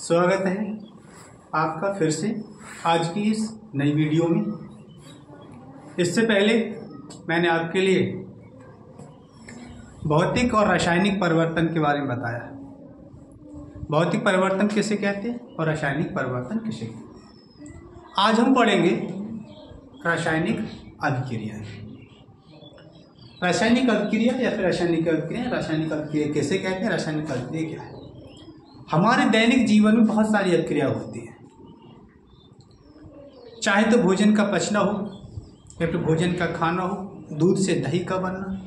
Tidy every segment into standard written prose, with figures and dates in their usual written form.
स्वागत है आपका फिर से आज की इस नई वीडियो में। इससे पहले मैंने आपके लिए भौतिक और रासायनिक परिवर्तन के बारे में बताया। भौतिक परिवर्तन किसे कहते हैं और रासायनिक परिवर्तन किसे कहते हैं। आज हम पढ़ेंगे रासायनिक अभिक्रिया। रासायनिक अभिक्रिया या फिर रासायनिक अभिक्रिया। रासायनिक अभिक्रिया किसे कहते हैं, रासायनिक अभिक्रिया क्या है। हमारे दैनिक जीवन में बहुत सारी अभिक्रिया होती है, चाहे तो भोजन का पचना हो या फिर भोजन का खाना हो, दूध से दही का बनना,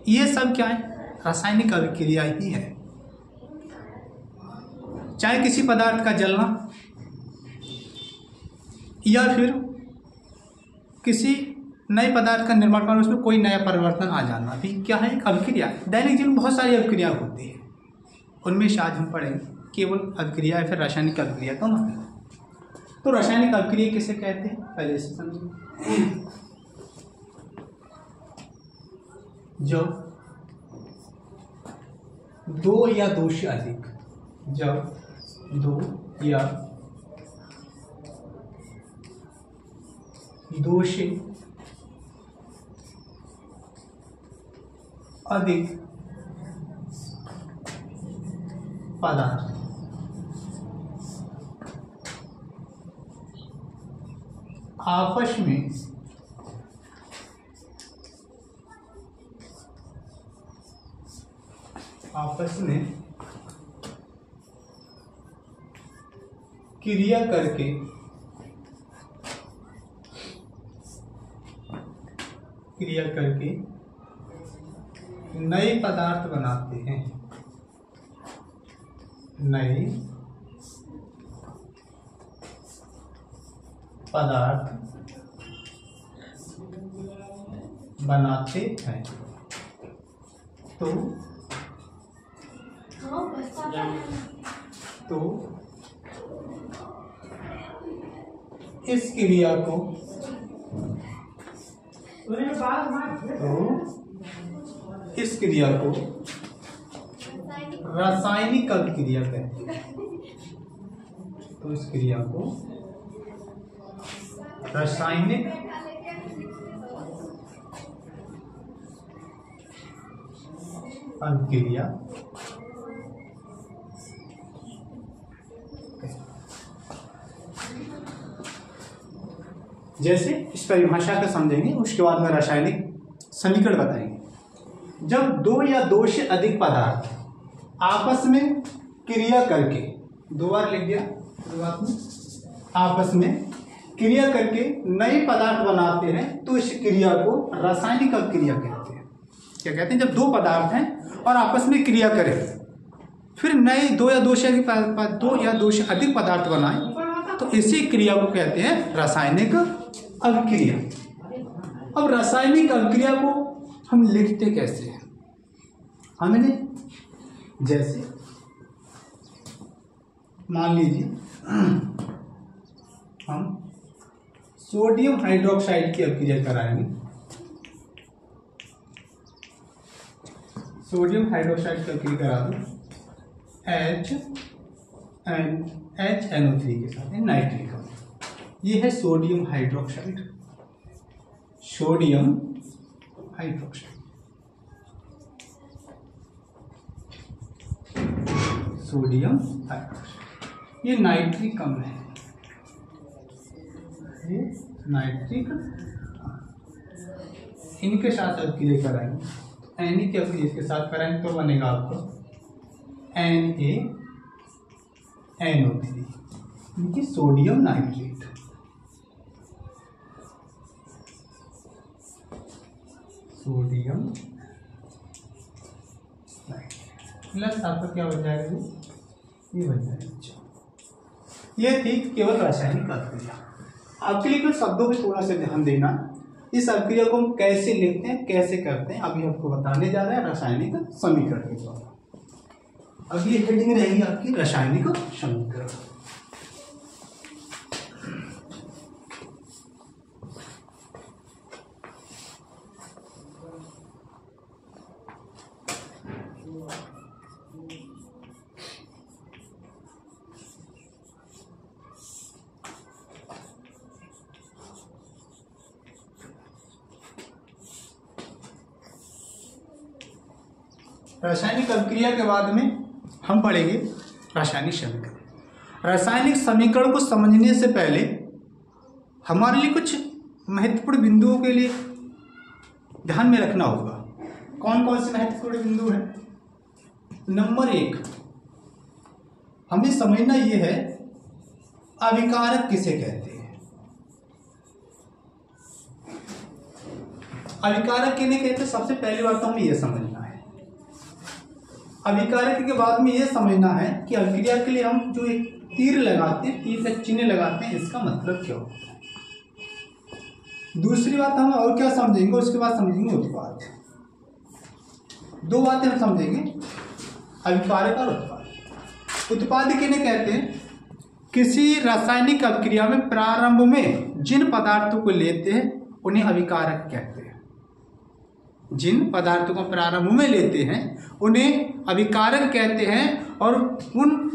ये सब क्या है, रासायनिक अभिक्रिया ही है। चाहे किसी पदार्थ का जलना या फिर किसी नए पदार्थ का निर्माण करना, उसमें कोई नया परिवर्तन आ जाना भी क्या है, एक अभिक्रिया। दैनिक जीवन में बहुत सारी अभिक्रिया होती है, उनमें से आज हम पढ़ेंगे केवल अभिक्रिया या फिर रासायनिक अभिक्रिया का मतलब। तो रासायनिक अभिक्रिया किसे कहते हैं पहले इसे समझिए। जब दो या दो से अधिक, जब दो या दो से अधिक पदार्थ आपस में क्रिया करके नए पदार्थ बनाते हैं, नए पदार्थ बनाते हैं, तो इस क्रिया को रासायनिक अभिक्रिया कहते हैं। तो इस क्रिया को रासायनिक अभिक्रिया जैसे इस परिभाषा को समझेंगे, उसके बाद में रासायनिक समीकरण बताएंगे। जब दो या दो से अधिक पदार्थ आपस में क्रिया करके, दो बार लिख दिया, आपस में क्रिया करके नए पदार्थ बनाते हैं, तो इस क्रिया को रासायनिक अभिक्रिया कहते हैं। क्या कहते हैं, जब दो पदार्थ हैं और आपस में क्रिया करें, फिर नए दो या दो से अधिक पदार्थ बनाएं, तो इसी क्रिया को कहते हैं रासायनिक अभिक्रिया। अब रासायनिक अभिक्रिया को हम लिखते कैसे हैं, हमने जैसे मान लीजिए हम सोडियम हाइड्रोक्साइड की अभिक्रिया कराएंगे। सोडियम हाइड्रोक्साइड की अभिक्रिया करा दो HNO3 के साथ नाइट्रिक अम्ल। ये है sodium hydroxide, sodium hydroxide, sodium hydroxide. ये नाइट्रिक अम्ल है, ये नाइट्रिक। इनके साथ अभिक्रिया कराएंगे, Na की अभिक्रिया इसके साथ कराएंगे तो बनेगा आपको NaNO3, इनकी sodium nitrate. Sodium nitrate plus आपका क्या बन जाएगा, ये बन जाएगा। ये थी केवल रासायनिक अभिक्रिया। आपके लिए कुछ शब्दों पे थोड़ा सा ध्यान देना। इस अभिक्रिया को हम कैसे लिखते हैं, कैसे करते हैं, अभी आपको बताने जा रहे हैं रासायनिक समीकरण के द्वारा। अगली हेडिंग रहेगी आपकी रासायनिक समीकरण। रासायनिक अभिक्रिया के बाद में हम पढ़ेंगे रासायनिक समीकरण। रासायनिक समीकरण को समझने से पहले हमारे लिए कुछ महत्वपूर्ण बिंदुओं के लिए ध्यान में रखना होगा। कौन कौन से महत्वपूर्ण बिंदु हैं? नंबर 1, हमें समझना यह है अभिकारक किसे कहते हैं। अभिकारक किन्हें कहते हैं? सबसे पहली बात तो हमें यह समझना है। अभिकारक के बाद में यह समझना है कि अभिक्रिया के लिए हम जो एक तीर लगाते हैं, तीर का चिन्ह लगाते हैं, इसका मतलब क्या होता है। दूसरी बात हम और क्या समझेंगे, उसके बाद समझेंगे उत्पाद। 2 बातें हम समझेंगे, अभिकारक और उत्पाद। उत्पाद किन्हें कहते हैं? किसी रासायनिक अभिक्रिया में प्रारंभ में जिन पदार्थों को लेते हैं उन्हें अभिकारक कहते हैं। जिन पदार्थों को प्रारंभ में लेते हैं उन्हें अभिकारक कहते हैं, और उन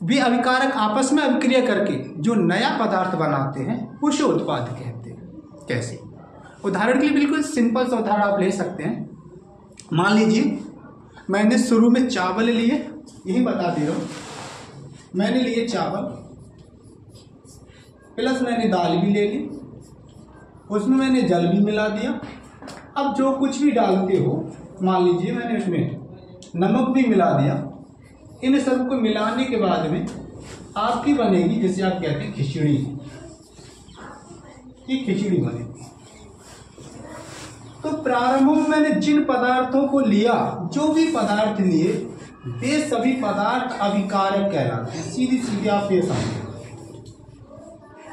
भी अभिकारक आपस में अभिक्रिया करके जो नया पदार्थ बनाते हैं उसे उत्पाद कहते हैं। कैसे? उदाहरण के लिए बिल्कुल सिंपल सा उदाहरण आप ले सकते हैं। मान लीजिए मैंने शुरू में चावल लिए, यही बता दे रहा हूँ, मैंने लिए चावल प्लस मैंने दाल भी ले ली, उसमें मैंने जल भी मिला दिया। अब जो कुछ भी डालते हो, मान लीजिए मैंने उसमें नमक भी मिला दिया। इन सबको मिलाने के बाद में आपकी बनेगी, जिसे आप कहते हैं खिचड़ी। ये खिचड़ी बनेगी। तो प्रारंभ में मैंने जिन पदार्थों को लिया, जो भी पदार्थ लिए, वे सभी पदार्थ अभिकारक कहलाते हैं। सीधी सीधी आप ये समझो।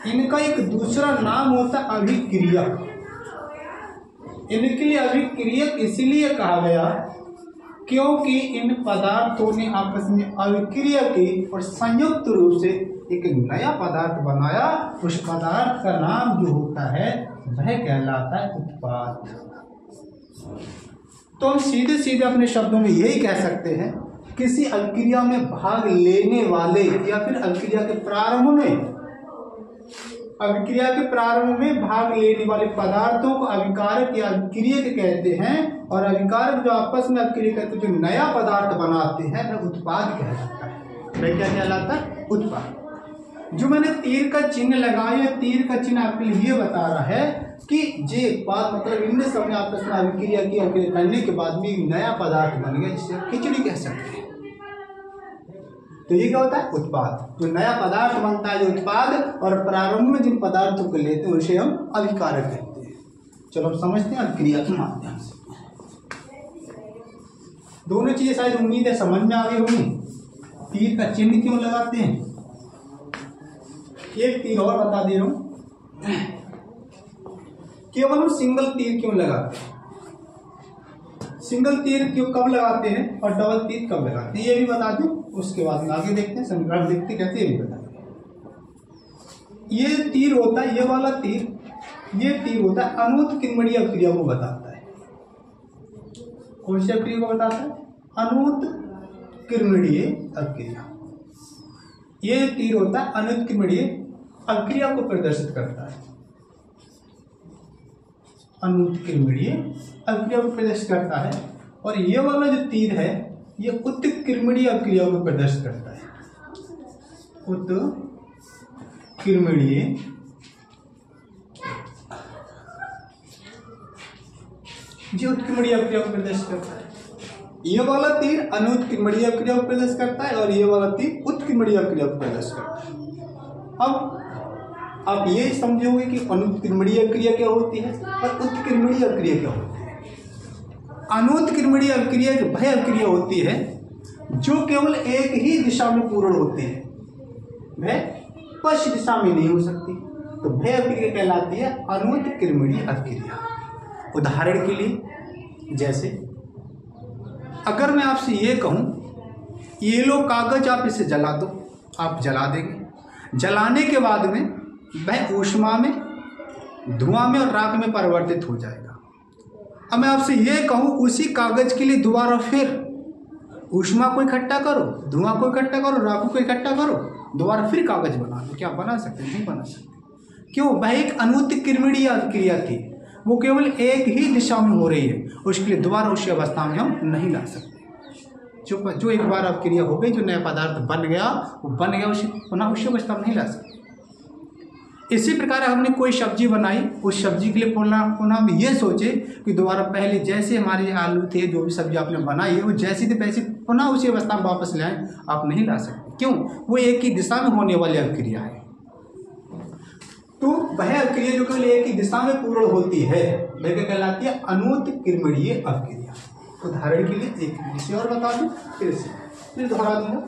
इनका एक दूसरा नाम होता है अभिक्रिया। इनके लिए अभिक्रियक इसलिए कहा गया क्योंकि इन पदार्थों ने आपस में अभिक्रिया की और संयुक्त रूप से एक नया पदार्थ बनाया। उस पदार्थ का नाम जो होता है वह कहलाता है उत्पाद। तो हम सीधे सीधे अपने शब्दों में यही कह सकते हैं, किसी अभिक्रिया में भाग लेने वाले या फिर अभिक्रिया के प्रारंभ में भाग लेने वाले पदार्थों को अभिकारक या अभिक्रियक कहते हैं, और अभिकारक जो आपस में अभिक्रिया करके जो नया पदार्थ बनाते हैं वह उत्पाद कहलाता है। वह क्या कहलाता है? उत्पाद। जो मैंने तीर का चिन्ह लगाया, तीर का चिन्ह आपके लिए ये बता रहा है कि जे उत्पाद मतलब इनमें सबने आपस में अभिक्रिया की, अभिक्रिया करने के बाद भी नया पदार्थ बन गया, जिसे खिचड़ी कह सकते हैं। तो ये क्या होता है? उत्पाद। जो नया पदार्थ बनता है, जो उत्पाद, और प्रारंभ में जिन पदार्थों को लेते हैं उसे हम अभिकारक कहते हैं। चलो हम समझते हैं अभिक्रिया के माध्यम से। दोनों चीजें शायद उम्मीद है समझ में आ गई होंगी। तीर का चिन्ह क्यों लगाते हैं, एक तीर और बता दे रहा हूं, केवल हम सिंगल तीर क्यों लगाते हैं, सिंगल तीर क्यों कब लगाते हैं और डबल तीर कब लगाते हैं, ये भी बता दें। उसके बाद में आगे देखते हैं, समीकरण देखते कैसे, ये भी बता दें। ये तीर होता है, ये वाला तीर, ये तीर होता है अनुत्क्रमणीय अभिक्रिया को बताता है। कौन सी अभिक्रिया को बताता है? अनुत्क्रमणीय अभिक्रिया। ये तीर होता है अनुत्क्रमणीय अभिक्रिया को प्रदर्शित करता है। अनुत्क्रमणीय अभिक्रिया को प्रदर्शित करता है। और ये वाला जो तीर है ये उत्क्रमणीय अभिक्रिया को प्रदर्शित करता है। उत्क्रमणीय उत्क्रमणीय अभिक्रिया को प्रदर्शित करता है। ये वाला तीर अनुत्क्रमणीय अभिक्रिया को प्रदर्शित करता है और ये वाला तीर उत्क्रमणीय अभिक्रिया को प्रदर्शित करता है। अब आप ये समझोगे कि अनुत्क्रमणीय अभिक्रिया क्या होती है और उत्क्रमणीय अभिक्रिया क्या होती है। अनुत्क्रमणीय अभिक्रिया एक वह अभिक्रिया होती है जो केवल एक ही दिशा में पूर्ण होती है, वह पश्चिम दिशा में नहीं हो सकती, तो वह अभिक्रिया कहलाती है अनुत्क्रमणीय अभिक्रिया। उदाहरण के लिए, जैसे अगर मैं आपसे ये कहूं ये लो कागज, आप इसे जला दो, आप जला देंगे। जलाने के बाद में वह ऊष्मा में, धुआं में और राख में परिवर्तित हो जाएगा। अब मैं आपसे ये कहूं उसी कागज के लिए दोबारा फिर ऊष्मा को इकट्ठा करो, धुआं को इकट्ठा करो, राख को इकट्ठा करो, दोबारा फिर कागज बना लो, क्या बना सकते? नहीं बना सकते। क्यों? वह एक अनुत्क्रमणीय अभिक्रिया थी, वो केवल एक ही दिशा में हो रही है, उसके लिए दोबारा उसी अवस्था में हम नहीं ला सकते। जो एक बार अभिक्रिया हो गई, जो नया पदार्थ बन गया, वो बन गया, उसे पुनः उसी अवस्था में नहीं ला सकते। इसी प्रकार हमने कोई सब्जी बनाई, उस सब्जी के लिए पुनः हम ये सोचे कि दोबारा पहले जैसे हमारे आलू थे, जो भी सब्जी आपने बनाई है वो जैसी थी वैसे पुनः उसी अवस्था में वापस ले आए, आप नहीं ला सकते। क्यों? वो एक ही दिशा में होने वाली अभिक्रिया है। तो वह अभिक्रिया जो केवल एक ही दिशा में पूर्ण होती है वह क्या कहलाती है? अनुत्क्रमणीय अभिक्रिया। उदाहरण के लिए एक विषय और बता दूं, फिर दोहरा दूंगा।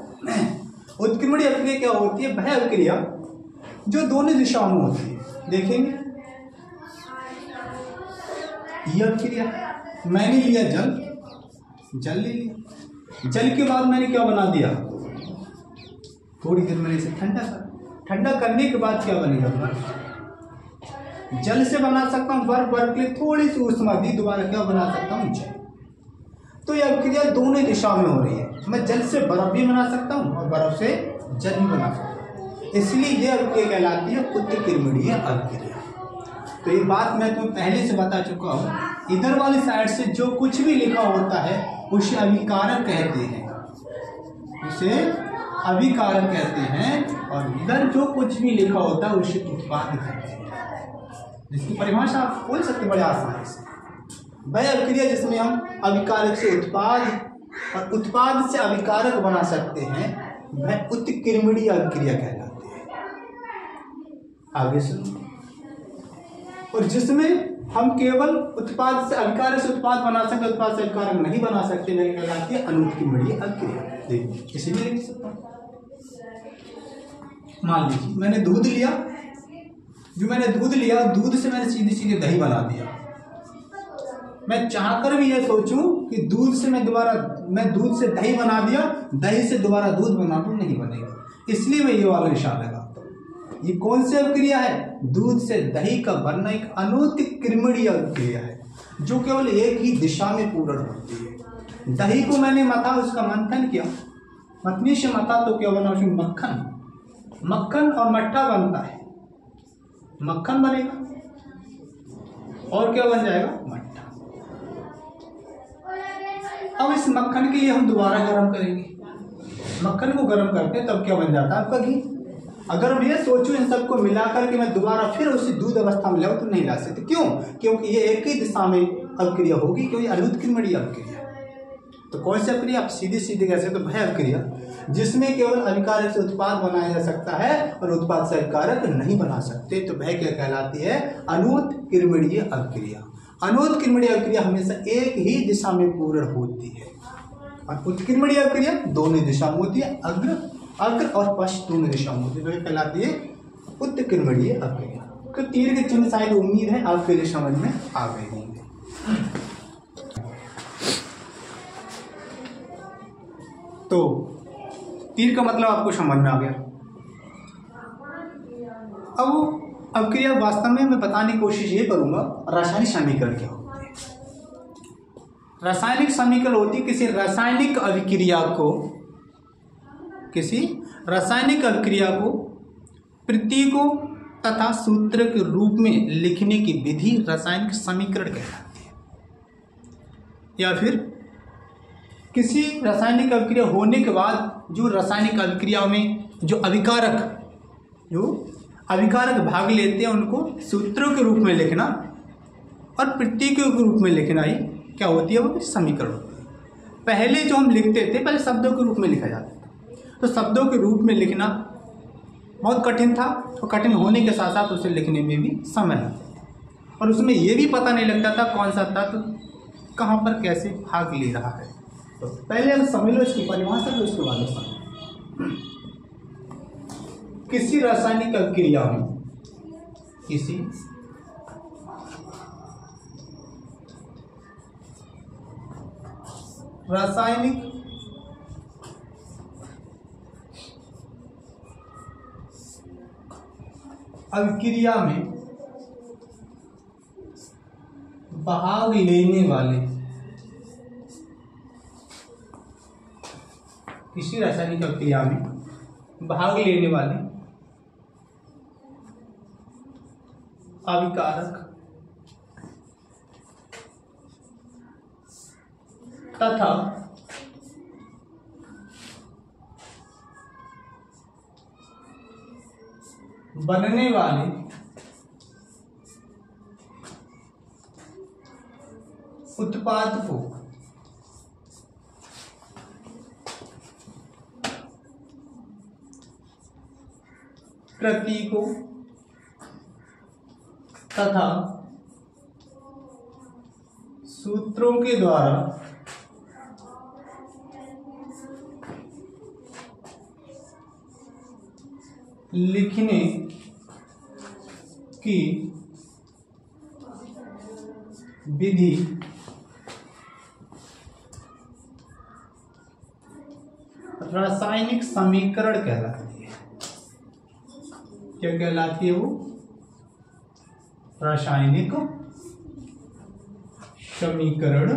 उत्क्रमणीय अभिक्रिया क्या होती है? वह अभिक्रिया जो दोनों दिशाओं में होती है। देखेंगे, यह अभिक्रिया मैंने लिया जल ले लिया, जल के बाद मैंने क्या बना दिया? थोड़ी देर मैंने इसे ठंडा करा, ठंडा करने के बाद क्या बनेगा? बर्फ। जल से बना सकता हूँ बर्फ, बर्फ के लिए थोड़ी सी ऊष्मा दी, दोबारा क्या बना सकता हूँ? जल। तो यह अभिक्रिया दोनों दिशाओं में हो रही है। मैं जल से बर्फ भी बना सकता हूँ और बर्फ से जल भी बना सकता हूँ, इसलिए यह अभिक्रिया कहलाती है उत्क्रमणीय अभिक्रिया। तो ये बात मैं तुम्हें पहले से बता चुका हूँ। इधर वाली साइड से जो कुछ भी लिखा होता है उसे अभिकारक कहते हैं, उसे अभिकारक कहते हैं, और इधर जो कुछ भी लिखा होता है उसे उत्पाद कहते हैं, जिसकी परिभाषा आप बोल सकते बड़े आसानी से। वह अभिक्रिया जिसमें हम अभिकारक से उत्पाद और उत्पाद से अभिकारक बना सकते हैं वह उत्क्रमणीय अभिक्रिया कहलाती है। आगे सुनो। और जिसमें हम केवल उत्पाद से अभिकारक से उत्पाद बना सकते, उत्पाद से अभिकारक नहीं बना सकते, वह कहलाती है अनुत्क्रमणीय अभिक्रिया। देखिए इसी में लिख सकता हूँ। मान लीजिए मैंने दूध लिया, दूध से मैंने सीधे सीधे दही बना दिया। मैं चाहकर भी यह सोचूं कि दूध से मैं दूध से दही बना दिया, दही से दोबारा दूध बना दूं, नहीं बनेगा। इसलिए मैं ये वाला निशान लगाता हूँ। ये कौन सी अभिक्रिया है? दूध से दही का बनना एक अनुत्क्रमणीय अभिक्रिया है, जो केवल एक ही दिशा में पूर्ण होती है। दही को मैंने मथा, उसका मंथन किया, मतनी से मथा तो क्या बना? उसमें मक्खन और मट्ठा बनता है। मक्खन बनेगा और क्या बन जाएगा? मट्ठा। अब इस मक्खन के लिए हम दोबारा गर्म करेंगे। मक्खन को गर्म करते हैं तब क्या बन जाता है? आपका घी। अगर मैं ये सोचूं इन सबको मिलाकर के मैं दोबारा फिर उसी दूध अवस्था में लाऊं तो नहीं ला सकते। क्यों? क्योंकि ये एक ही दिशा में अभिक्रिया होगी, क्योंकि अनुत्क्रमणीय अभिक्रिया। तो कौन सी अभिक्रिया? आप सीधे सीधे कह सकते हो वह अभिक्रिया जिसमें केवल अभिकारक से उत्पाद बनाया जा सकता है और उत्पाद से अभिकारक नहीं बना सकते, तो वह क्या कहलाती है? अनुत्क्रमणीय अभिक्रिया। अनुत्क्रमणीय अभिक्रिया हमेशा एक ही दिशा में पूर्ण होती है, और उत्क्रमणीय अभिक्रिया दोनों दिशा में होती है, अग्र और पश्च दोनों दिशा में होती है, तो कहलाती है उत्क्रमणीय अभिक्रिया। तो तीर के चिन्ह शायद उम्मीद है आप फिर समझ में आ गए होंगे। तो तीर का मतलब आपको समझ में आ गया। अब अभिक्रिया वास्तव में मैं बताने की कोशिश ये करूंगा रासायनिक समीकरण क्या होते हैं। रासायनिक समीकरण होती है किसी रासायनिक अभिक्रिया को प्रतीकों तथा सूत्र के रूप में लिखने की विधि रासायनिक समीकरण कहलाती है। या फिर किसी रासायनिक अभिक्रिया होने के बाद जो रासायनिक अभिक्रिया में जो अभिकारक भाग लेते हैं उनको सूत्रों के रूप में लिखना और प्रतीकों के रूप में लिखना ही क्या होती है? वो समीकरण होती है। पहले जो हम लिखते थे पहले शब्दों के रूप में लिखा जाता था, तो शब्दों के रूप में लिखना बहुत कठिन था, तो कठिन होने के साथ साथ उसे लिखने में भी समय लगता था, और उसमें ये भी पता नहीं लगता था कौन सा तत्व कहाँ पर कैसे भाग ले रहा है। तो पहले हम समझ लो इसकी परिभाषा, तो इसके बाद में समझ। किसी रासायनिक अभिक्रिया में भाग लेने वाले किसी रासायनिक अभिक्रिया में भाग लेने वाले अभिकारक तथा बनने वाले उत्पाद को प्रतीकों तथा सूत्रों के द्वारा लिखने की विधि रासायनिक समीकरण कहलाती है। क्या कहलाती है वो? रासायनिक समीकरण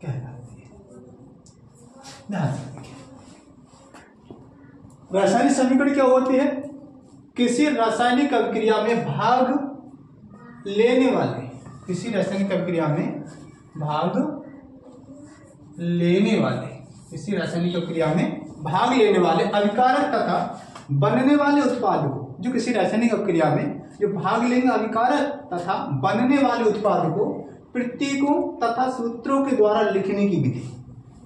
कहलाती है। रासायनिक समीकरण क्या होती है? किसी रासायनिक अभिक्रिया में भाग लेने वाले, किसी रासायनिक अभिक्रिया में भाग लेने वाले, किसी रासायनिक अभिक्रिया में भाग लेने वाले अभिकारक तथा बनने वाले उत्पाद को, जो किसी रासायनिक अभिक्रिया में जो भाग लेंगे अभिकारक तथा बनने वाले उत्पाद को प्रतीकों तथा सूत्रों के द्वारा लिखने की विधि।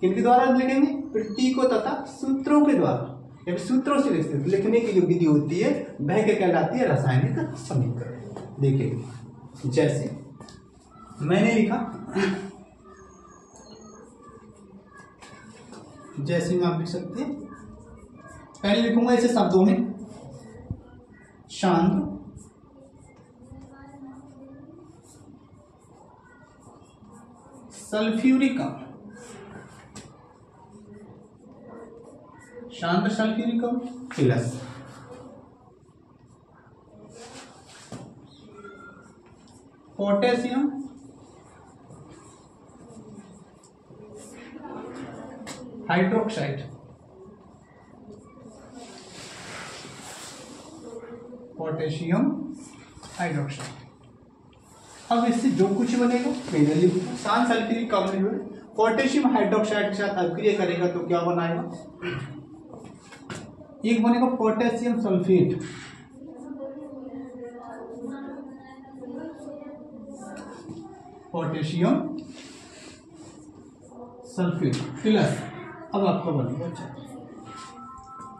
किनके द्वारा लिखेंगे? प्रतीकों तथा सूत्रों के द्वारा, या सूत्रों से लिखने की जो विधि होती है वह क्या कहलाती है? रासायनिक समीकरण। देखिए, जैसे मैंने लिखा, जैसे में आप लिख सकते हैं, पहले लिखूंगा ऐसे शब्दों में, शांत सल्फ्यूरिक अम्ल, शांत सल्फ्यूरिक अम्ल plus potassium hydroxide, potassium hydroxide. अब इससे जो कुछ बनेगा मैंने लिखा, शांत सल्फ्यूरिक अम्ल जो है पोटेशियम हाइड्रोक्साइड के साथ अभिक्रिया करेगा तो क्या बनाएगा? एक बनेगा potassium sulphate, potassium sulphate plus, अब आपका बनेगा। अच्छा,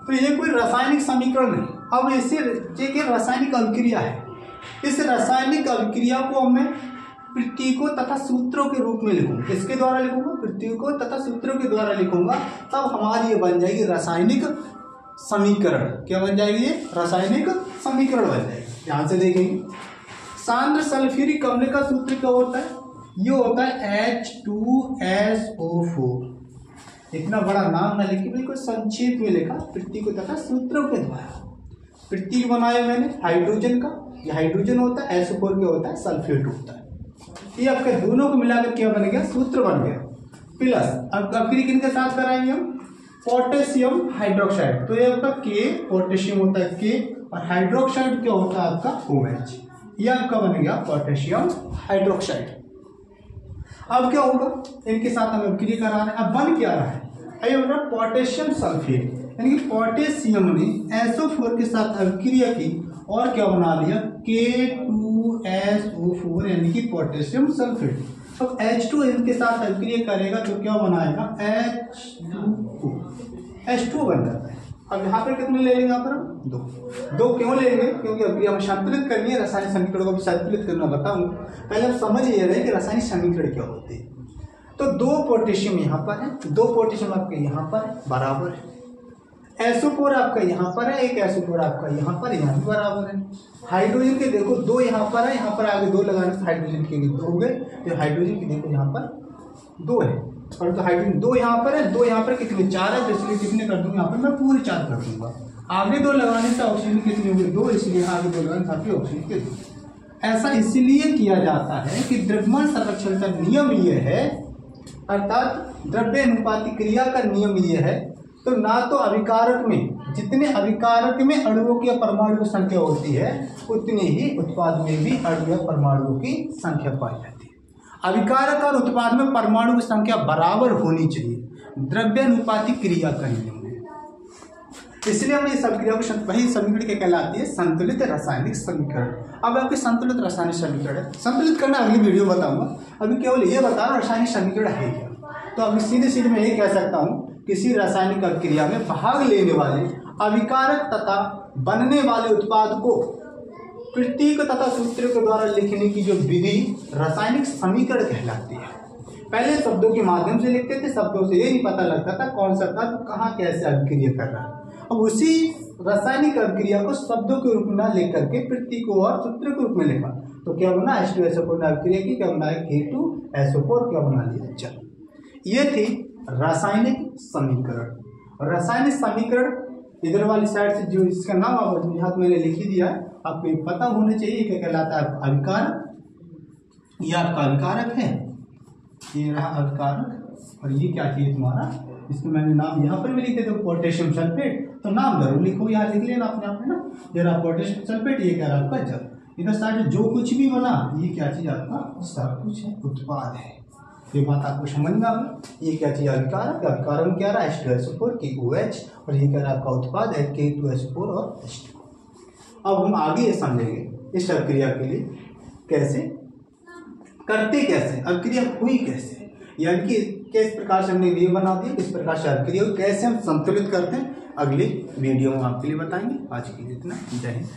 तो ये कोई रासायनिक समीकरण नहीं, अब इसे एक रासायनिक अभिक्रिया है। इस रासायनिक अभिक्रिया को मैं प्रतीकों तथा सूत्रों के रूप में लिखूंगा। किसके द्वारा लिखूंगा? प्रतीकों तथा सूत्रों के द्वारा लिखूंगा, तब हमारी ये बन जाएगी रासायनिक समीकरण। क्या बन जाएगी? ये रासायनिक समीकरण बन जाएगी। ध्यान से देखेंगे, शांत सल्फ्यूरिक अम्ल का सूत्र क्या होता है? ये होता है H2SO4। इतना बड़ा नाम ना लिखिए, बिल्कुल संक्षेप में लिखा, प्रतीकों तथा सूत्रों के द्वारा। प्रतीक बनाया मैंने हाइड्रोजन का, ये हाइड्रोजन होता है, SO4 क्या होता है? सल्फेट होता है। ये आपके दोनों को मिलाकर क्या बन गया? सूत्र बन गया। प्लस अब अभिक्रिया किनके साथ कराएंगे हम? पोटेशियम हाइड्रोक्साइड, तो ये आपका K, पोटेशियम होता है K, और हाइड्रोक्साइड क्या होता है आपका? OH। ये आपका बन गया पोटेशियम हाइड्रोक्साइड। अब क्या होगा? इनके साथ हम अभिक्रिया करा रहे हैं, अब बन क्या रहा है? ये होगा पोटेशियम सल्फेट, यानी कि पोटेशियम ने SO4 के साथ अभिक्रिया की और क्या बना लिया? K2SO4, यानी कि पोटेशियम सल्फेट। अब H2 इनके साथ अभिक्रिया करेगा तो क्या बनाएगा? H2 बन जाता है। अब यहाँ पर कितने ले लेंगे? यहाँ पर दो क्यों लेंगे? क्योंकि अभी हम संतुलित करनी है, रासायनिक समीकरण को भी संतुलित करना बताऊंगा। पहले आप समझ ये रहे कि रासायनिक समीकरण क्या होते हैं। तो 2 पोटेशियम यहाँ पर है, 2 पोटेशियम आपके यहाँ पर बराबर है, SO4 आपका यहाँ पर है, एक SO4 आपका यहाँ पर, यहाँ भी बराबर है। हाइड्रोजन के देखो 2 यहाँ पर है, यहाँ पर आगे 2 लगाने से हाइड्रोजन के 2 हो गए, तो हाइड्रोजन के देखो यहाँ पर 2 है, और तो हाइड्रोजन 2 यहाँ पर है, 2 यहाँ पर कितने? 4 है, तो इसलिए कितने कर दूंगा? यहाँ पर मैं पूरे 4 कर दूंगा। आगे 2 लगाने से ऑक्सीजन कितने हुए? 2, इसलिए आगे 2 लगाने से ऑक्सीजन के 2। ऐसा इसलिए किया जाता है कि द्रव्यमान संरक्षण का नियम ये है, अर्थात द्रव्य अनुपाती क्रिया का नियम ये है, तो ना तो अभिकारक में, जितने अभिकारक में अणुओं की परमाणु की संख्या होती है उतनी ही उत्पाद में भी अणु या परमाणुओं की संख्या पाई जाती है। अभिकारक और उत्पाद में परमाणु की संख्या बराबर होनी चाहिए, द्रव्यानुपाती क्रिया का नियम है। इसलिए हमने इस अभिक्रिया को वही समीकरण क्या कहलाती है, संतुलित रासायनिक समीकरण। अब आपके संतुलित रासायनिक समीकरण है, संतुलित करना अगली वीडियो बताऊंगा, अभी केवल ये बता रहा रासायनिक समीकरण है क्या। तो अभी सीधे सीधे मैं ये कह सकता हूँ, किसी रासायनिक अभिक्रिया में भाग लेने वाले अभिकारक तथा बनने वाले उत्पाद को प्रतीक तथा सूत्र के द्वारा लिखने की जो विधि रासायनिक समीकरण कहलाती है। पहले शब्दों के माध्यम से लिखते थे, शब्दों से ये नहीं पता लगता था कौन सा तत्व कहाँ कैसे अभिक्रिया कर रहा है। अब उसी रासायनिक अभिक्रिया को शब्दों के रूप में लिख करके प्रतीकों और सूत्र के रूप में लिखा, तो क्या बना, H2SO4 ने अभिक्रिया की, क्या बना है, K2SO4 क्या बना लिया। चलो, ये थी रासायनिक समीकरण। रासायनिक समीकरण इधर वाली साइड से जो इसका नाम आप हाथ मैंने लिख ही दिया है, आपको पता होना चाहिए क्या कहलाता है अभिकारक। ये आपका अभिकारक है, ये रहा अभिकारक, और ये क्या चीज तुम्हारा, इसको मैंने नाम यहाँ पर भी लिखे थे पोटेशियम सल्फेट, तो नाम जरूर लिखो, यहाँ लिख लेना अपने आप में ना। ये रहा पोटेशियम सल्फेट, ये क्या रहा आपका जल। इधर साइड जो कुछ भी बना ये क्या चीज आपका सब कुछ है, उत्पाद है। ये बात आपको समझ में आ गई। ये क्या चीज अभिकारक, अभिकारक में क्या रहा है H2SO4 KOH, और ये क्या रहा आपका उत्पाद है K2SO4 और H2। अब हम आगे ये समझेंगे इस अभिक्रिया के लिए कैसे करते, कैसे अभिक्रिया हुई कैसे, यानी कि किस प्रकार से हमने ये बना दिया, किस प्रकार से अभिक्रिया कैसे हम संतुलित करते हैं, अगली वीडियो में आपके लिए बताएंगे। आज के लिए इतना, जय हिंद।